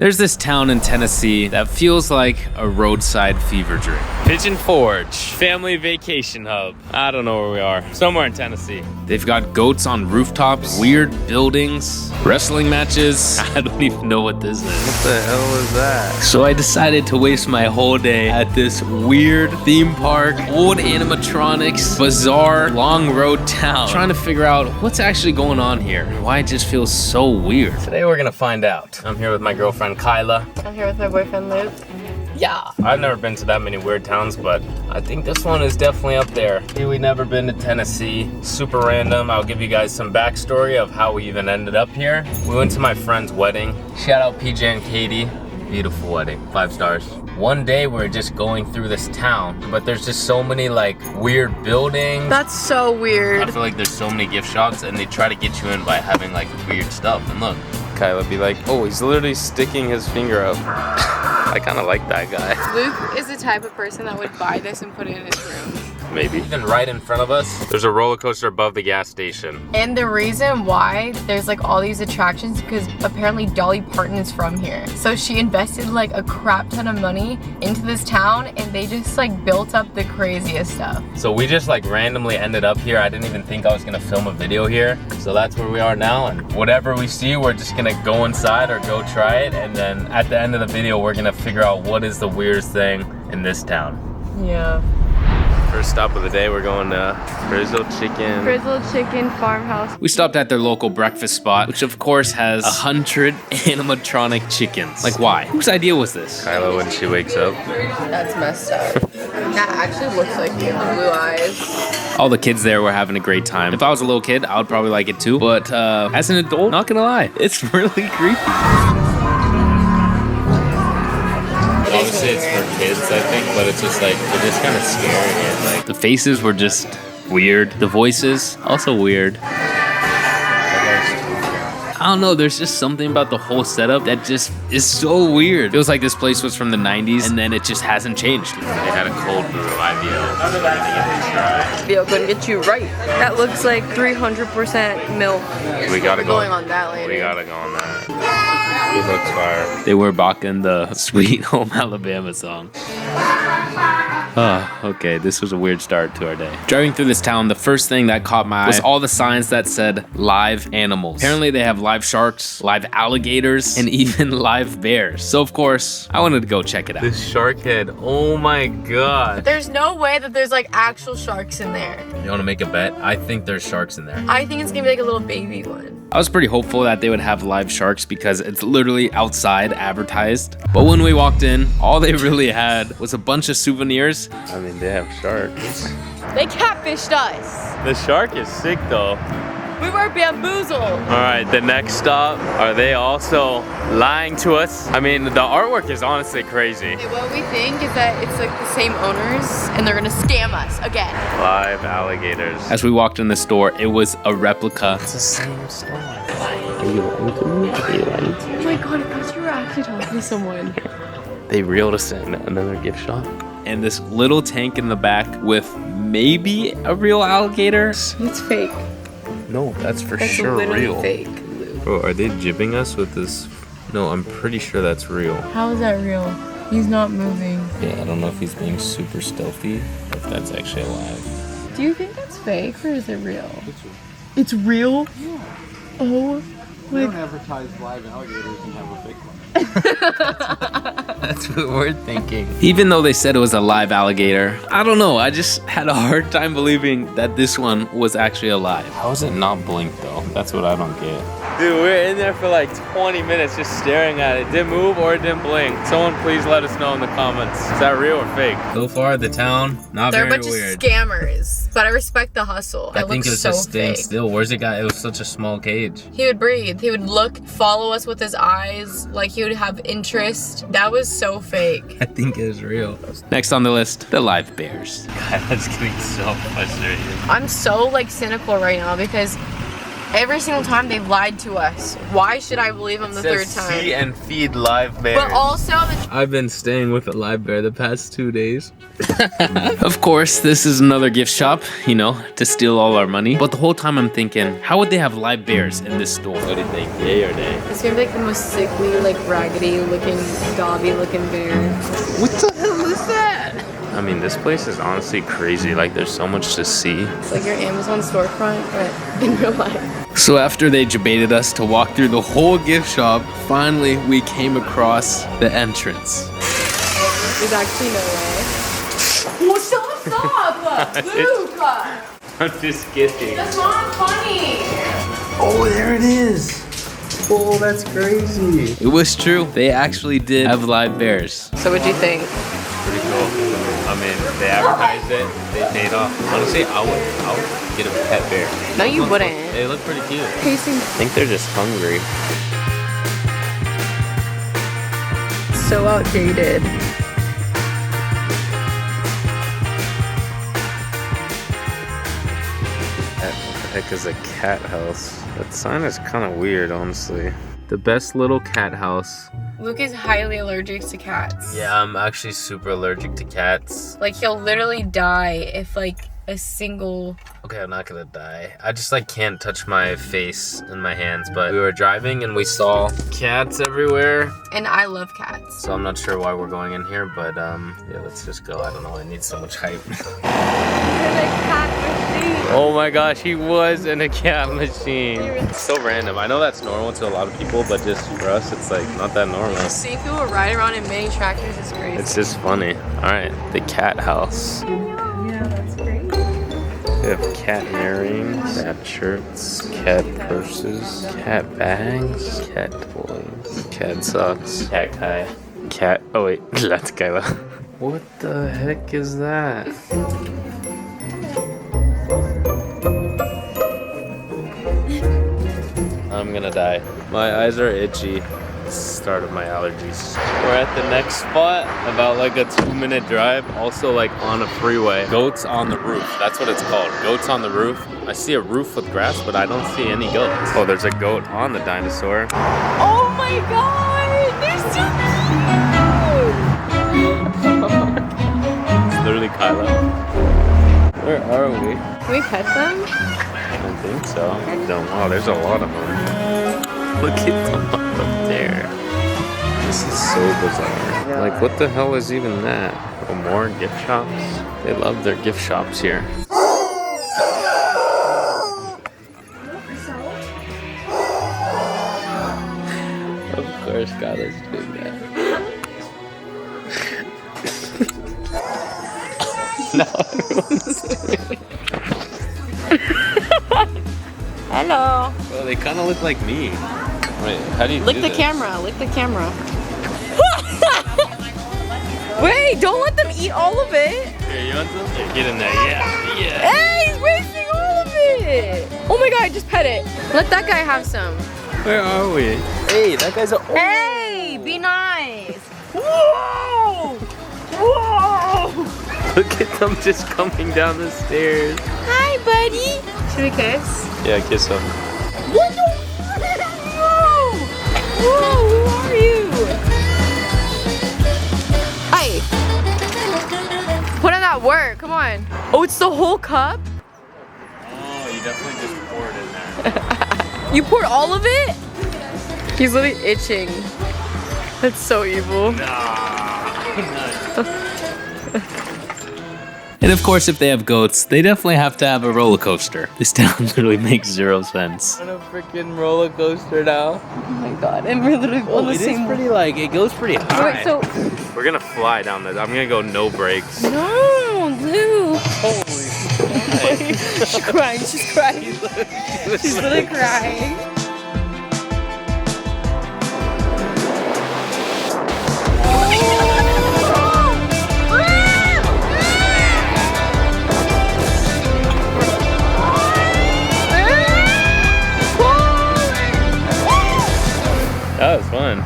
There's this town in Tennessee that feels like a roadside fever dream. Pigeon Forge, family vacation hub. I don't know where we are. Somewhere in Tennessee. They've got goats on rooftops, weird buildings, wrestling matches. I don't even know what this is. What the hell is that? So I decided to waste my whole day at this weird theme park, old animatronics, bizarre, long road town, trying to figure out what's actually going on here. Why it just feels so weird. Today we're gonna find out. I'm here with my girlfriend Kyla. I'm here with my boyfriend Luke. Yeah. I've never been to that many weird towns, but I think this one is definitely up there. We've never been to Tennessee. Super random. I'll give you guys some backstory of how we even ended up here. We went to my friend's wedding. Shout out PJ and Katie. Beautiful wedding, 5 stars. One day we're just going through this town, but there's just so many like weird buildings. That's so weird. I feel like there's so many gift shops and they try to get you in by having like weird stuff. And look, Kyla be like, oh, he's literally sticking his finger up. I kind of like that guy. Luke is the type of person that would buy this and put it in his room. maybe. Even right in front of us, there's a roller coaster above the gas station. And the reason why there's like all these attractions because apparently Dolly Parton is from here. So she invested like a crap ton of money into this town and they just like built up the craziest stuff. So we just like randomly ended up here. I didn't even think I was gonna film a video here. So that's where we are now, and whatever we see, we're just gonna go inside or go try it. And then at the end of the video, we're gonna figure out what is the weirdest thing in this town. Yeah. First stop of the day, we're going to Frizzle Chicken. Frizzle Chicken Farmhouse. We stopped at their local breakfast spot, which of course has 100 animatronic chickens. Like why? Whose idea was this? Kyla when she wakes up. That's messed up. That actually looks like you. Blue eyes. All the kids there were having a great time. If I was a little kid, I would probably like it too. But as an adult, not gonna lie, it's really creepy. Obviously it's for kids, I think, but it's just like, they're just kind of scary. And like, the faces were just weird. The voices, also weird. I don't know, there's just something about the whole setup that just is so weird. Feels like this place was from the 90s and then it just hasn't changed. They had a cold brew IBO. Theo couldn't get you right. That looks like 300% milk. We gotta go. Going on that later. We gotta go on that. He looks fire. They were rocking the Sweet Home Alabama song. Oh, okay, this was a weird start to our day. Driving through this town, the first thing that caught my eye was all the signs that said live animals. Apparently they have live sharks, live alligators, and even live bears. So of course, I wanted to go check it out. This shark head, oh my god. There's no way that there's like actual sharks in there. You wanna make a bet? I think there's sharks in there. I think it's gonna be like a little baby one. I was pretty hopeful that they would have live sharks because it's literally outside advertised. But when we walked in, all they really had was a bunch of souvenirs. I mean, they have sharks. They catfished us. The shark is sick though. We were bamboozled. All right, the next stop, are they also lying to us? I mean, the artwork is honestly crazy. Okay, what we think is that it's like the same owners and they're gonna scam us again. Live alligators. As we walked in the store, it was a replica. It's the same store. Oh my god, I thought you were actually talking to someone. They reeled us in another gift shop. And this little tank in the back with maybe a real alligator. It's fake. No, that's for That's sure literally real. fake. Bro, are they jibbing us with this? No, I'm pretty sure that's real. How is that real? He's not moving. Yeah, I don't know if he's being super stealthy or if that's actually alive. Do you think that's fake or is it real? It's real? Yeah. Oh. We don't advertise live alligators and have a fake one. That's what we're thinking. Even though they said it was a live alligator, I don't know. I just had a hard time believing that this one was actually alive. How is it not blinked though? That's what I don't get. Dude, we're in there for like 20 minutes just staring at it. Didn't move or it didn't blink. Someone please let us know in the comments. Is that real or fake? So far, the town, not They're a very bunch weird. of scammers, but I respect the hustle. I It think looks it's so just staying fake. still. Where's it got? It was such a small cage. He would breathe. He would look, follow us with his eyes, like he would have interest. That was so fake. I think it is real. Next on the list, the live bears. God, that's getting so frustrated. I'm so like cynical right now because Every single time they've lied to us. Why should I believe them the third time? See and feed live bears. But also, I've been staying with a live bear the past 2 days. Of course, this is another gift shop, you know, to steal all our money. But the whole time I'm thinking, how would they have live bears in this store? What do you think? Yay or nay? it's gonna be like the most sickly, like raggedy looking, gobby looking bear. What the hell is that? I mean, this place is honestly crazy. Like, there's so much to see. It's like your Amazon storefront, but in real life. So after they debated us to walk through the whole gift shop, finally we came across the entrance. There's actually no way. Well, stop! Luke! I'm just kidding. That's not funny! Oh, there it is. Oh, that's crazy. It was true. They actually did have live bears. So what'd you think? Pretty cool. I mean, they advertised it. They paid off. Honestly, I would get a pet bear. No, you wouldn't. They look pretty cute. Tasting I think they're just hungry. so outdated. What the heck is a cat house? That sign is kind of weird, honestly. The best little cat house. Luke is highly allergic to cats. Yeah, I'm actually super allergic to cats. Like, he'll literally die if, like, a single... Okay, I'm not gonna die. I just like can't touch my face and my hands, but we were driving and we saw cats everywhere. And I love cats. So I'm not sure why we're going in here, but yeah, let's just go. I don't know, I need so much hype. Oh my gosh, he was in a cat machine. It's so random. I know that's normal to a lot of people, but just for us, it's like not that normal. Seeing people ride around in mini tractors is crazy. It's just funny. All right, the cat house. Yeah, that's great. We have cat earrings, cat shirts, cat purses, cat bags, cat toys, cat socks, cat Kai, cat. Oh wait, that's Kyla. What the heck is that? I'm gonna die. My eyes are itchy. Start of my allergies. We're at the next spot, about like a 2-minute drive, also like on a freeway. Goats on the roof, that's what it's called. Goats on the roof. I see a roof with grass, but I don't see any goats. Oh, there's a goat on the dinosaur. Oh my god! They're so cute! It's literally Kyla. Where are we? Can we pet them? I think so. Don't. Wow, there's a lot of them. Look at them up there. This is so bizarre. Like, what the hell is even that? Oh, more gift shops? They love their gift shops here. Of course, God is doing that. Hello. Well, they kind of look like me. Wait, how do you Lick do the this? camera. Lick the camera. Wait, don't let them eat all of it. Here, you want some? Here, get in there. Yeah, yeah. Hey, he's wasting all of it. Oh my god, just pet it. Let that guy have some. Where are we? Hey, that guy's a. Oh. Hey, be nice. Whoa! Whoa! Look at them just coming down the stairs. Hi, buddy. Should we kiss? Yeah, kiss him. What the? Whoa! Whoa, who are you? Hey! Put in that work, come on. Oh, it's the whole cup? Oh, you definitely just poured in there. You poured all of it? He's literally itching. That's so evil. And of course, if they have goats, they definitely have to have a roller coaster. This town literally makes zero sense. On a freaking roller coaster now. Oh my god, and we're literally on the It is same pretty like, it goes pretty high. Wait, so... We're gonna fly down this. I'm gonna go no brakes. No, Lou. Holy She's crying, she's crying. She's literally crying. That was fun.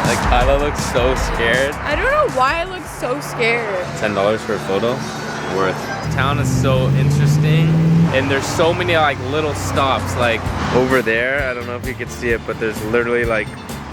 Like, Kyla looks so scared. I don't know why I look so scared. $10 for a photo? Worth. The town is so interesting. And there's so many like little stops, like over there. I don't know if you can see it, but there's literally like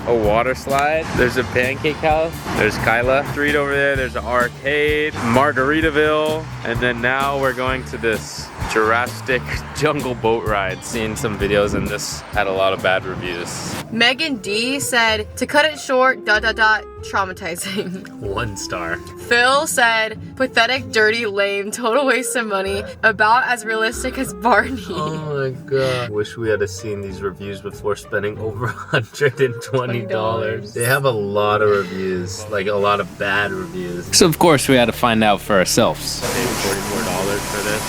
a water slide. There's a pancake house. There's Kyla. Street over there. There's an arcade, Margaritaville, and then now we're going to this Jurassic Jungle boat ride. Seen some videos and this had a lot of bad reviews. Megan D said, to cut it short, ... traumatizing. 1 star. Phil said, pathetic, dirty, lame, total waste of money, about as realistic as Barney. Oh my god. Wish we had seen these reviews before spending over $120. They have a lot of reviews, like a lot of bad reviews. So of course we had to find out for ourselves. Paid $44 for this.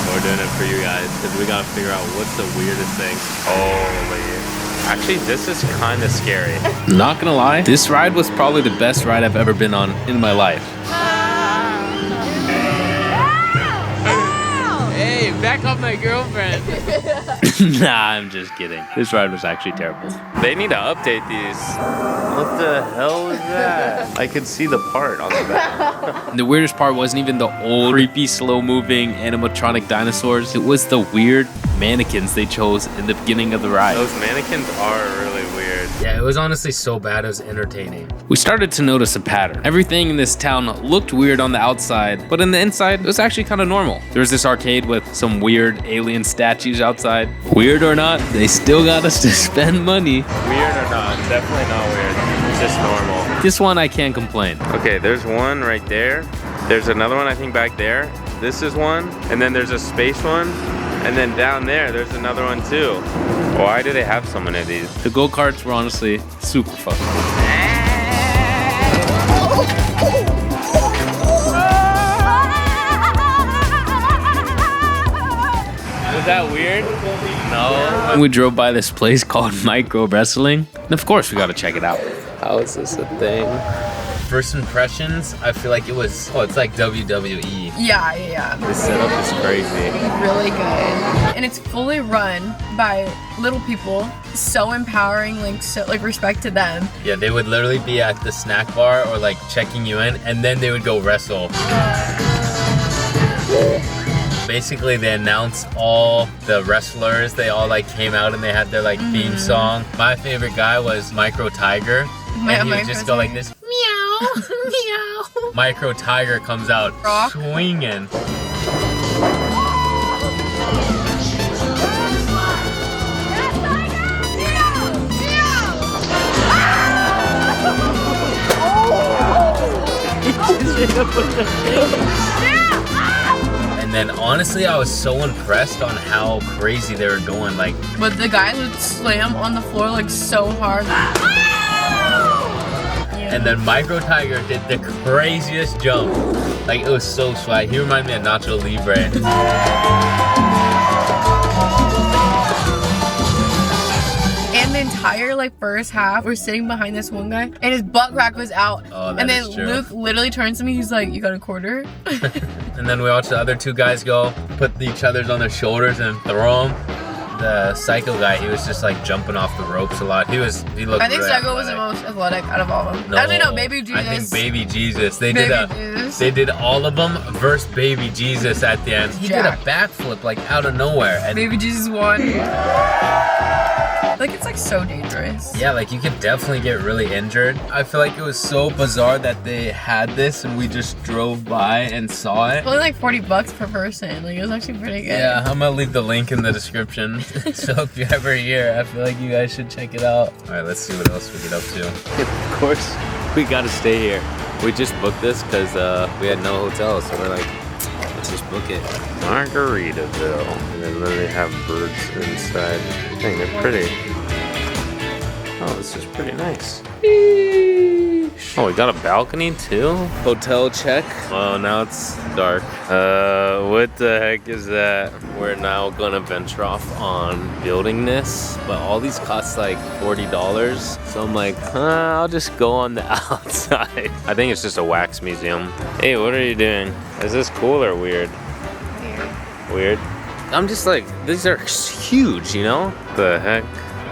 We're doing it for you guys because we gotta figure out what's the weirdest thing. Holy. Actually, this is kind of scary. Not gonna lie, this ride was probably the best ride I've ever been on in my life. Hey, back off my girlfriend. Nah, I'm just kidding. This ride was actually terrible. They need to update these. What the hell is that? I could see the part on the back. The weirdest part wasn't even the old, creepy, slow-moving animatronic dinosaurs. It was the weird mannequins they chose in the beginning of the ride. Those mannequins are really weird. Yeah, it was honestly so bad it was entertaining. We started to notice a pattern. Everything in this town looked weird on the outside, but in the inside, it was actually kind of normal. There was this arcade with some weird alien statues outside. Weird or not, they still got us to spend money. Weird or not, definitely not weird. It's just normal. This one, I can't complain. Okay, there's one right there. There's another one, I think, back there. This is one. And then there's a space one. And then down there, there's another one too. Why do they have so many of these? The go-karts were honestly super fun. Was that weird? No. We drove by this place called Micro Wrestling, and of course we got to check it out. How is this a thing? First impressions, I feel like it was, it's like WWE. Yeah. This setup is crazy. Really good. And it's fully run by little people. So empowering, like respect to them. Yeah, they would literally be at the snack bar or like checking you in, and then they would go wrestle. Basically, they announced all the wrestlers. They all like came out and they had their like theme song. My favorite guy was Micro Tiger. And he would just go like this. Meow, meow. Micro Tiger comes out swinging. And then honestly, I was so impressed on how crazy they were going. Like, but the guy would slam on the floor like so hard. and then Micro Tiger did the craziest jump. Like, it was so swag. He reminded me of Nacho Libre. And the entire like first half, we're sitting behind this one guy, and his butt crack was out. Oh, that and then is true. Luke literally turns to me. He's like, "You got a quarter?" And then we watched the other two guys go, put each other's on their shoulders and throw them. The Psycho guy, he was just like jumping off the ropes a lot. He looked I think really Psycho was the athletic. most athletic out of all of them. No, Actually, no, Baby Jesus. I think Baby Jesus. They Jesus. did all of them versus Baby Jesus at the end. He did a backflip like out of nowhere. And Baby Jesus won. Like, it's like so dangerous. yeah, like you could definitely get really injured. I feel like it was so bizarre that they had this and we just drove by and saw it. Only like $40 per person. Like, it was actually pretty good. Yeah, I'm gonna leave the link in the description. So if you're ever here, I feel like you guys should check it out. All right, let's see what else we get up to. Of course, we gotta stay here. We just booked this because we had no hotel, so we're like, let's just book it. Margaritaville. And they literally have birds inside. Dang, they're pretty. Oh, this is pretty nice. Oh, we got a balcony too? Hotel check. Oh, now it's dark. What the heck is that? We're now gonna venture off on building this, but all these cost like $40. So I'm like, I'll just go on the outside. I think it's just a wax museum. Hey, what are you doing? Is this cool or weird? Weird. I'm just like, these are huge, you know? The heck?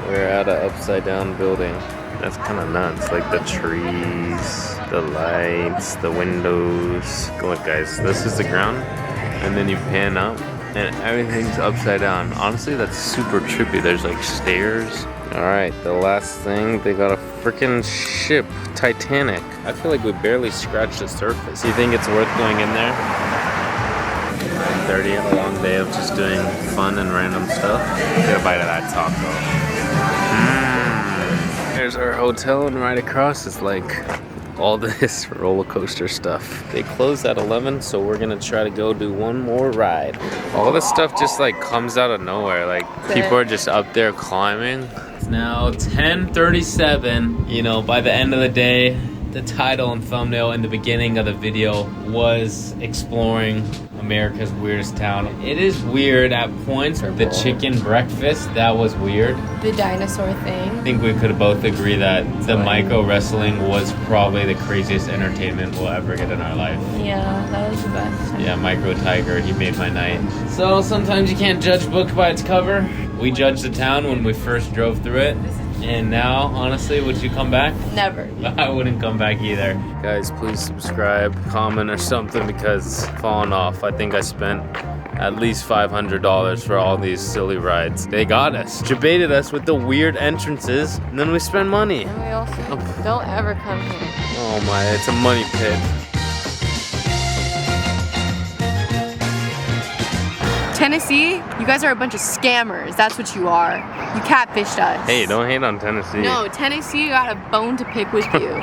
We're at an upside down building. That's kind of nuts. Like the trees, the lights, the windows. Look, guys, this is the ground. And then you pan up and everything's upside down. Honestly, that's super trippy. There's like stairs. All right, the last thing, they got a freaking ship, Titanic. I feel like we barely scratched the surface. You think it's worth going in there? 9:30, a long day of just doing fun and random stuff. Get a bite of that taco. There's our hotel, and right across is like all this roller coaster stuff. They close at 11, so we're gonna try to go do one more ride. All this stuff just like comes out of nowhere. Like people are just up there climbing. It's now 10:37. You know, by the end of the day, the title and thumbnail in the beginning of the video was exploring America's weirdest town. It is weird at points. The chicken breakfast, that was weird. The dinosaur thing. I think we could both agree that the micro wrestling was probably the craziest entertainment we'll ever get in our life. Yeah, that was the best. Yeah, Micro Tiger, he made my night. So sometimes you can't judge a book by its cover. We judged the town when we first drove through it. And now, honestly, would you come back? Never. I wouldn't come back either. Guys, please subscribe, comment or something, because falling off. I think I spent at least $500 for all these silly rides. They got us. Debated us with the weird entrances, and then we spend money. And we also don't ever come here. Oh my, it's a money pit. Tennessee, you guys are a bunch of scammers. That's what you are. You catfished us. Hey, don't hate on Tennessee. No, Tennessee got a bone to pick with you.